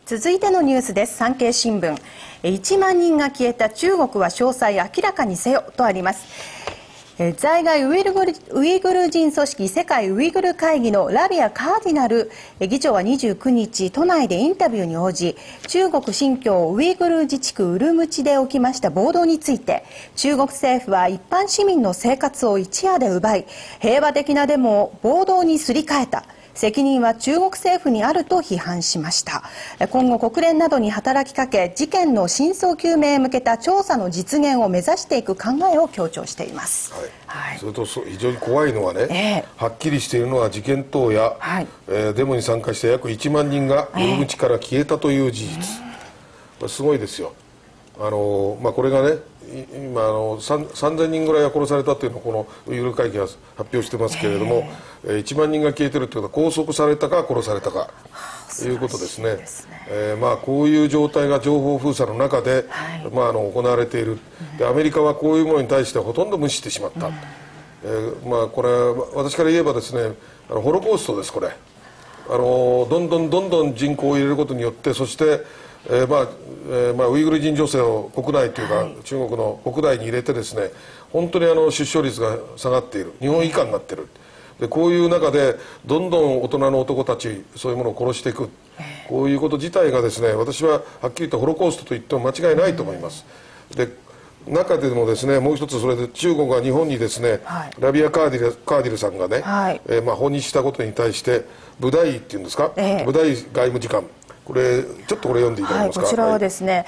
続いてのニュースです。産経新聞。1万人が消えた中国は詳細明らかにせよとあります。在外ウイグル人組織世界ウイグル会議のラビア・カーディナル議長は29日都内でインタビューに応じ、中国新疆ウイグル自治区ウルムチで起きました暴動について、中国政府は一般市民の生活を一夜で奪い、平和的なデモを暴動にすり替えた、責任は中国政府にあると批判しました。今後国連などに働きかけ、事件の真相究明へ向けた調査の実現を目指していく考えを強調しています。それと非常に怖いのはね、はっきりしているのは事件当夜、デモに参加した約1万人がウルムチから消えたという事実、すごいですよ。これがね、今3000人ぐらいが殺されたというのをこのウイグル会議は発表してますけれども、1万人が消えてるということは拘束されたか殺されたかということですね。こういう状態が情報封鎖の中で、行われている。でアメリカはこういうものに対してほとんど無視してしまった。これ私から言えばですね、ホロコーストです。これどんどん人口を入れることによって、そしてウイグル人女性を国内というか、中国の国内に入れてですね、本当に出生率が下がっている、日本以下になっている。でこういう中でどんどん大人の男たち、そういうものを殺していく、こういうこと自体がですね、私ははっきりとホロコーストと言っても間違いないと思います。で中でもですね、もう一つ、それで中国が日本にですね、ラビア・カーディルさんがね、訪日したことに対してブダイっていうんですか、ブダイ外務次官、これちょっとこれ読んでいただけますか。こちらはですね、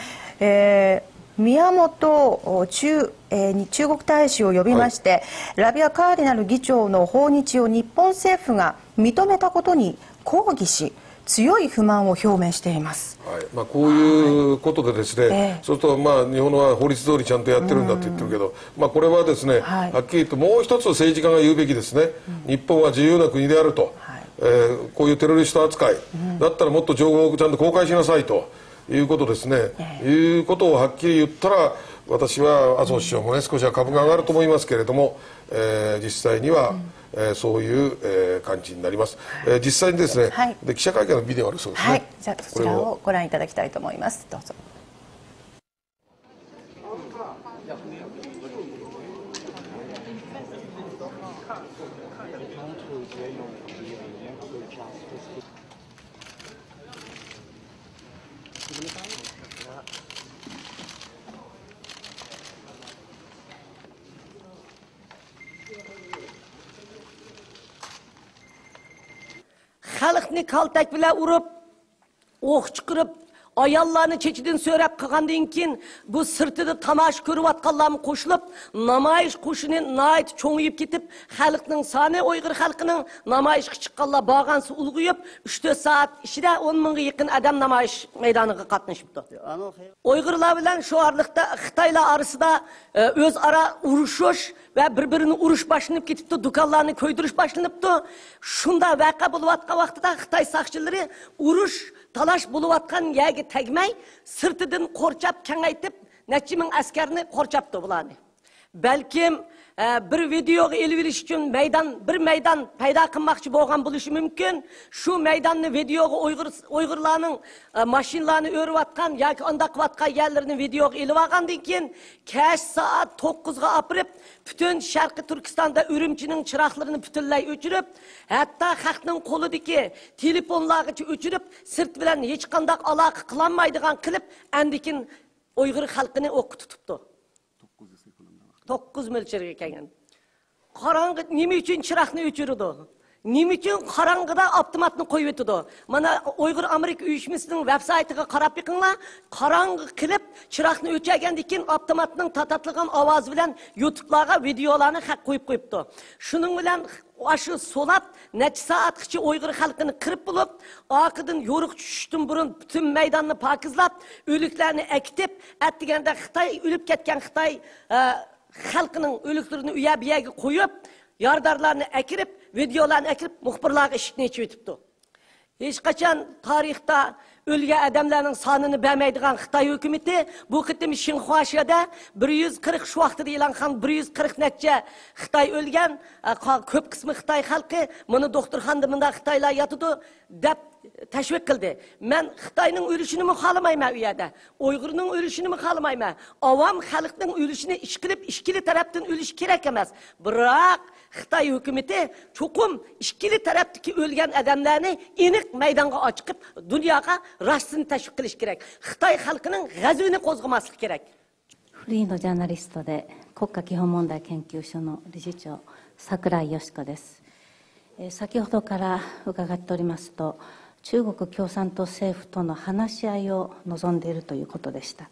宮本中国大使を呼びまして、ラビア・カーディナル議長の訪日を日本政府が認めたことに抗議し、強い不満を表明しています。こういうことでですね、そうすると日本は法律通りちゃんとやってるんだって言ってるけど、これはですね、はっきり言ってもう一つ政治家が言うべきですね。日本は自由な国であると、こういうテロリスト扱い、だったらもっと情報をちゃんと公開しなさいということですね。いうことをはっきり言ったら、私は麻生首相もね、少しは株が上がると思いますけれども、実際には、そういう、感じになります。実際にですね、で記者会見のビデオあるそうですね。じゃあそちらをご覧いただきたいと思います。どうぞ。Xalqni kaltak bilan urib, o'q chiqirib, ayollarni chechidan so'rab qilgandan keyin bu sirtida tomosha ko'rayotganlarni qo'shilib, namoyish qo'shini nihoyat cho'ng'iyib ketib, xalqning soni, Uyg'ur xalqining namoyishga chiqqanlar borgansi ulg'ayib, 3-4 soat ichida 10 mingga yaqin odam namoyish maydoniga qatnashibdi. Uyg'urlar bilan shu orliqda Xitoylar orasida o'zaro urushish ve birbirini urush başlanıp ketibdi, do'konlarni ko'ydirish başlanıptı. Shunda vaqa bo'layotgan vaqtida Xitoy soqchilari urush, talash bo'layotgan yerga tegmay, sirtidan qo'rchab kengaytib, necha ming askarni qo'rchabdi bularni. Balkim bir videoga elib olish uchun bir maydon paydo qilmoqchi bo'lgan bo'lishi mumkin. Shu maydonni videoga Uyg'urlarning mashinalarni o'rayotgan yoki undaq qilayotgan yerlarini videoga elib olgandan keyin kech soat 9 ga opirib, butun Sharqiy Turkistonda Urumchining chiroqlarini butunlay o'chirib, hatto xalqning qo'lidagi telefonlargacha o'chirib, sirt bilan hech qanday aloqa qilolmaydigan qilib, andikin Uyg'ur xalqini o'qqa tutibdi. 9 mölçerge kelgan. Qarang'i nima uchun chiroqni o'chirdi? Nima uchun qarang'ida avtomatni qo'yib o'tdi? Mana Uyg'ur Amerika uyushmasining veb-saytiga qarab yiqinglar. Qarang'i qilib chiroqni o'chirgandan keyin avtomatning tatatligan ovozi bilan YouTube'larga videolarni qo'yib qo'yibdi. Shuning bilan shu so'lat necha soatgacha Uyg'ur xalqini qirib bo'lib, oqidan yo'riq tushishdan burun butun maydonni pokizlab, o'liklarni akitib, atdiganda Xitoy o'lib ketgan Xitoy xalqining o'liklarini uya biyaga qo'yib, yardarlarni akirib, videolarni akirib, muxbirlarga eshikni ichib o'tibdi. Hech qachon tarixda o'lgan odamlarning sonini bermaydigan Xitoy hukumatı bu qitim Xinhuashada 140 shu vaqtida e'lon qilgan 140 necha Xitoy o'lgan, ko'p qismi Xitoy xalqi, mana doktorxonada bunda Xitoylar yotidi, deb tashviq qildi. Men Xitoyning o'lishini xohlamayman u yerda. Uyg'urning o'lishini xohlamayman. Avam xalqning o'lishini ish qilib, ikkili tarafdan o'lish kerak emas. Biroq Xitoy hukumatı cho'qim ikkili tarafdagi o'lgan odamlarni aniq maydonga chiqib, dunyoga rostini tashviq qilish kerak. Xitoy xalqining g'azabini qo'zg'amaslik kerak. フリーのジャーナリストで国家基本問題研究所の理事長櫻井よし子です。先ほどから伺っておりますと、中国共産党政府との話し合いを望んでいるということでした。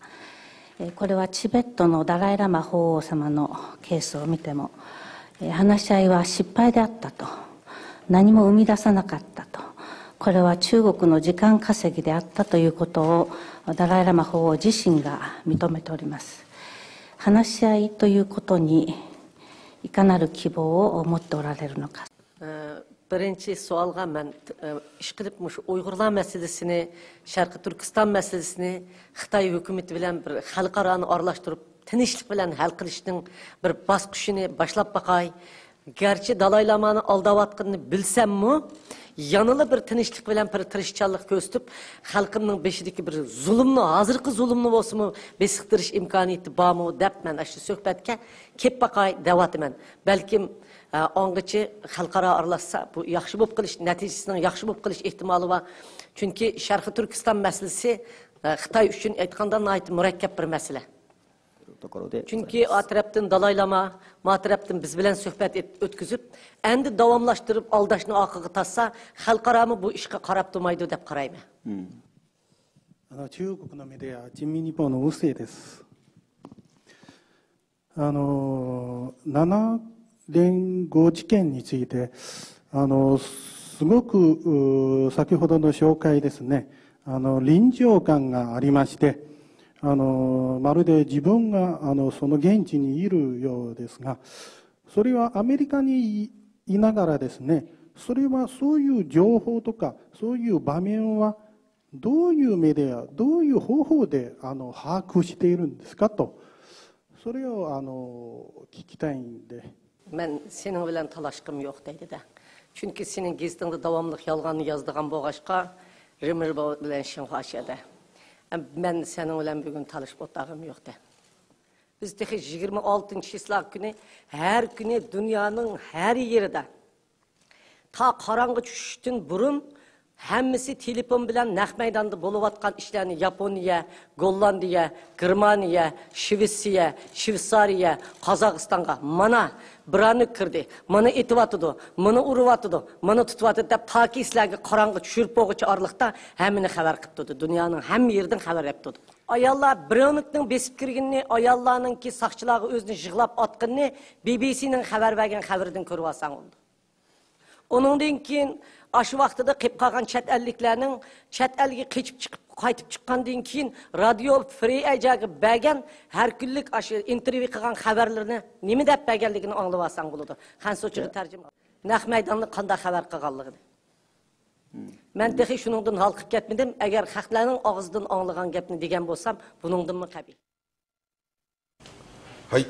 これはチベットのダライラマ法王様のケースを見ても、話し合いは失敗であったと、何も生み出さなかったと、これは中国の時間稼ぎであったということをダライラマ法王自身が認めております。話し合いということにいかなる希望を持っておられるのか。Birinchi savolga men ish qilib shu Uyg'urlar masalasini, Sharqiy Turkiston masalasini Xitoy hukumati bilan bir xalqaroni aralashtirib, tinchlik bilan hal qilishning bir bosqichini boshlab boqay. Garchi Dalay Lamani aldayotganini bilsammi, yanılı bir tinchlik bilan bir tirishchanlik ko'rsatib, xalqimning beshidagi bir zulmni, hozirgi zulmni bo'lsa-mu besiqtirish imkoniyati bormi deb men shu suhbatga kelib boqay deyapman. Balkim Ongachi xalqaro aralashsa bu yaxshi bo'lib qilish natijasining yaxshi bo'lib qilish ehtimoli bor. Chunki Sharqiy Turkiston masalasi Xitoy uchun aytganda nihoyat murakkab bir masala. Chunki o tarafdan Dalay Lama, ma tarafdan biz bilan suhbat o'tkazib, endi davomlashtirib aldashni orqaga tassa, xalqaro bu ishga qarab turmaydi deb qarayman. 中国のメディア、人民日報のウセです。7連合事件について、すごく先ほどの紹介ですね、臨場感がありまして、まるで自分がその現地にいるようですが、それはアメリカにいながらですね、それはそういう情報とか、そういう場面は、どういうメディア、どういう方法で把握しているんですかと、それを聞きたいんで。Men senin bilen talaşkım yok deydi de. Çünkü senin gazetinde davamlı yalganı yazdığın boğaşka Rimir bilen şinhaşede. Ben senin bilen bugün talışıp otağım yok de. Biz de 26 Şislak günü her günü dünyanın her yerinde ta karanlık düşüştün burun Hemmisi telefon bilen naq meydanda boluvatkan işlerini Yaponiya, Gollandiya, Germaniya, Şivisiya, Şivsariya, Kazakıstan'a mana biranı kirdi, mana etivatıdı, mana uruvatıdı, mana tutuvatıdı dep taki islerge karanlık düşürüp boğucu arlıkta hemmini haber kıptıdı. Dünyanın hem yerden haber yaptıdı. Ayallar biranlıkның besip kirginini, ayallarının ki sakçılağı özünü jığlap atqınını BBC'nin haber vergen haberden körüvasan oldu. Onundan keyin aşı vaqtida qilib qolgan chet elliklarning chet elga qechib chiqib qaytib chiqqandan keyin radio Free Ajaga bergan har kunlik aşı intervyu qilgan xabarlarni nima deb berganligini anglab olsang bo'ladi. Xansochiga tarjima. Naq maydonni qanday xabar qilganligini. Men texi shuningdan halqib ketmadim. Agar xalqlarning og'zidan anglagan gapni degan bo'lsam, buningdanmi qabiy. はい、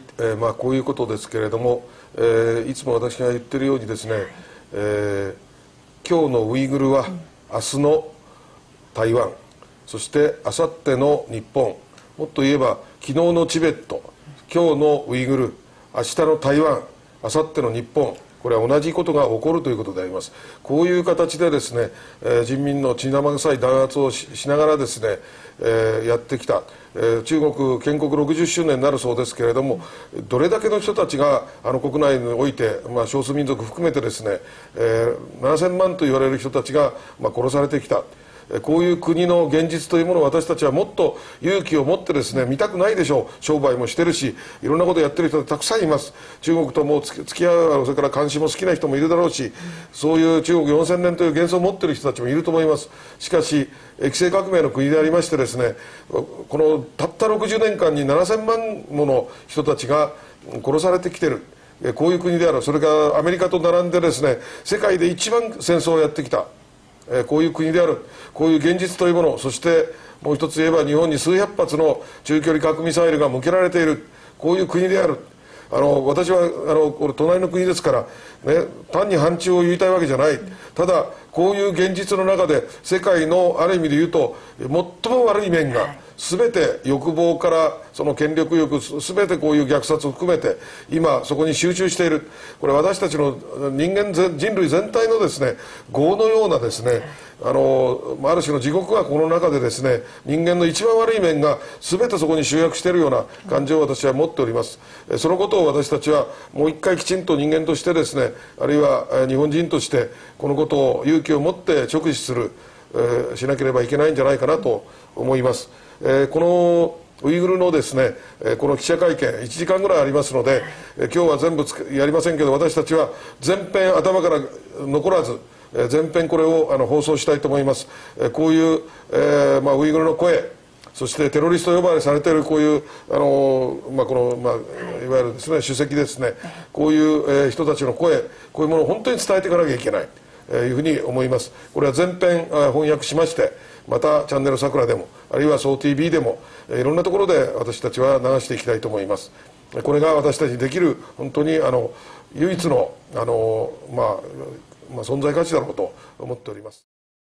こういうことですけれども、いつも私が言っているようにですね、今日のウイグルは明日の台湾、そして明後日の日本、もっと言えば昨日のチベット、今日のウイグル、明日の台湾、明後日の日本、これは同じことが起こるということであります。こういう形でですね、人民の血生臭い弾圧を しながらですね、やってきた。中国建国60周年になるそうですけれども、どれだけの人たちが国内において、少数民族含めてですね、7000万と言われる人たちが殺されてきた。こういう国の現実というものを私たちはもっと勇気を持ってですね、見たくないでしょう。商売もしてるし、いろんなことやってる人がたくさんいます。中国とも付き合う、それから監視も好きな人もいるだろうし、そういう中国4000年という幻想を持ってる人たちもいると思います。しかし液政革命の国でありましてですね、このたった60年間に7000万もの人たちが殺されてきてる。こういう国である。それからアメリカと並んでですね、世界で一番戦争をやってきた。こういう国である。こういう現実というもの、そしてもう一つ言えば日本に数百発の中距離核ミサイルが向けられている。こういう国である。私はこれ隣の国ですから、ね、単に反中を言いたいわけじゃない。ただこういう現実の中で世界のある意味で言うと最も悪い面が全て欲望からその権力欲全てこういう虐殺を含めて今そこに集中している。これ私たちの人類全体のですね業のようなですねある種の地獄がこの中でですね人間の一番悪い面が全てそこに集約しているような感じを私は持っております。そのことを私たちはもう一回きちんと人間としてですねあるいは日本人としてこのことを勇気を持って直視するしなければいけないんじゃないかなと思います。このウイグルのですねこの記者会見1時間ぐらいありますので今日は全部やりませんけど私たちは全編頭から残らず全編これを放送したいと思います。こういう、ウイグルの声そしてテロリスト呼ばわりされているこういういわゆるですね主席ですねこういう、人たちの声こういうものを本当に伝えていかなきゃいけないいうふうに思います。これは全編翻訳しましてまたチャンネルさくらでもあるいは総 TV でもいろんなところで私たちは流していきたいと思います。これが私たちにできる本当に唯一の存在価値だろうと思っております。